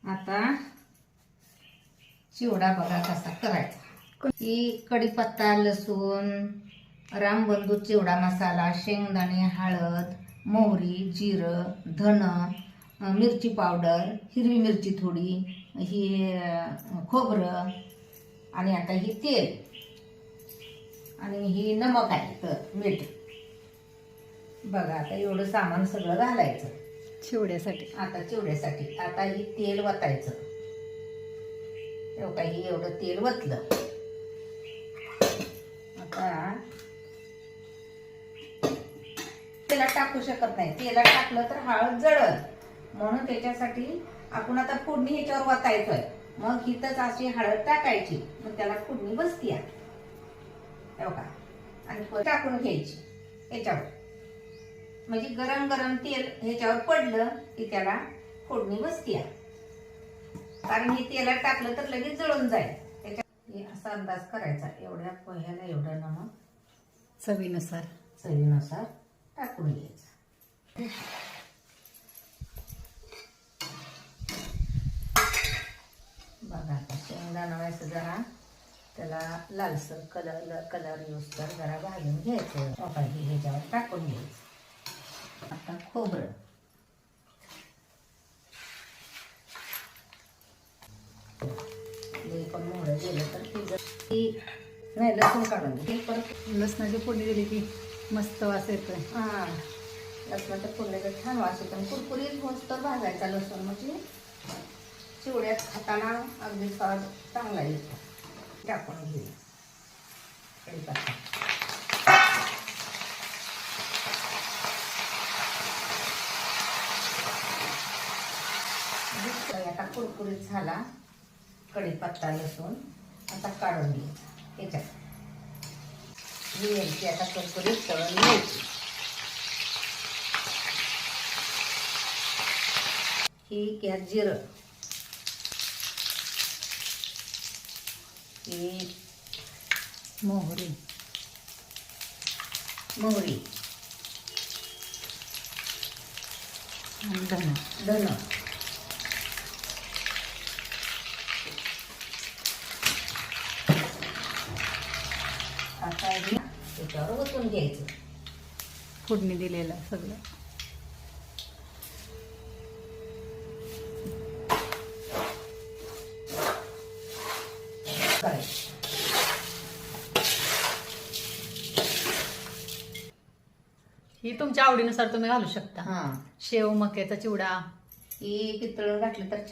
आता चिवडा बघा कसा करायचा। ही कढीपत्ता, लसूण, रामबंधू चिवडा मसाला, शेंगदाणे, हळद, मोहरी, जिरं, धन, मिरची पावडर, हिरवी मिरची थोडी, ही खोबरं, आणि आता ही तेल, आणि ही नमक आहे तर मीठ। बघा आता एवढं सामान सगळं घालायचं चिवड्यासाठी। आता चिवड्यासाठी। आता ही तेल वतायचं। काही एवढं तेल वतलं। आता तेला टाकू शकत नाही, तेला टाकलं तर हळद जळल, म्हणून त्याच्यासाठी आपण आता फोडणी ह्याच्यावर वतायचोय। मग हिथंच अशी हळद टाकायची, मग त्याला फोडणी बसतीया का, आणि टाकून घ्यायची ह्याच्यावर। म्हणजे गरम गरम तेल ह्याच्यावर पडलं की त्याला फोडणी बसतीया, कारण हे तेलात टाकलं तर लगेच जळून जाईल। त्याच्यात असा अंदाज करायचा, एवढ्या पोह्याला एवढं नमक चवीनुसार चवीनुसार टाकून घ्यायचं। बघा आता शेंगदाणा व्हायचं जरा त्याला लालसर कलर येऊस तर जरा भाजून घ्यायचं। हे ह्याच्यावर टाकून घ्यायचं। आता खोबरं, पण मोहरं गेलं तर नाही, लसूण काढून घे। परत लसणाची फोडणी दिली की मस्त वास येतोय। हा, लसणाच्या फोडणीचा छान वास येतो। कुरकुरीत होत तर भाजायचा लसूण, म्हणजे चिवड्यात खाताना अगदी स्वाद चांगला येतो। टाकून घेऊ कढीपत्ता। आता कुरकुरीत झाला कढीपत्ता, लसूण, आता काढून घ्यायचा याच्यात। ही मिरची आता कुरकुरीत तळून घ्यायची। ही घ्या जिरं, ही मोहरी, आणि धन, आता हे त्याच्यावर ओतून घ्यायचं फोडणी दिलेलं सगळं। करायचं। ही तुमच्या आवडीनुसार तुम्ही घालू शकता। हा, शेव, मक्याचा चिवडा, ही पितळून घातलं तर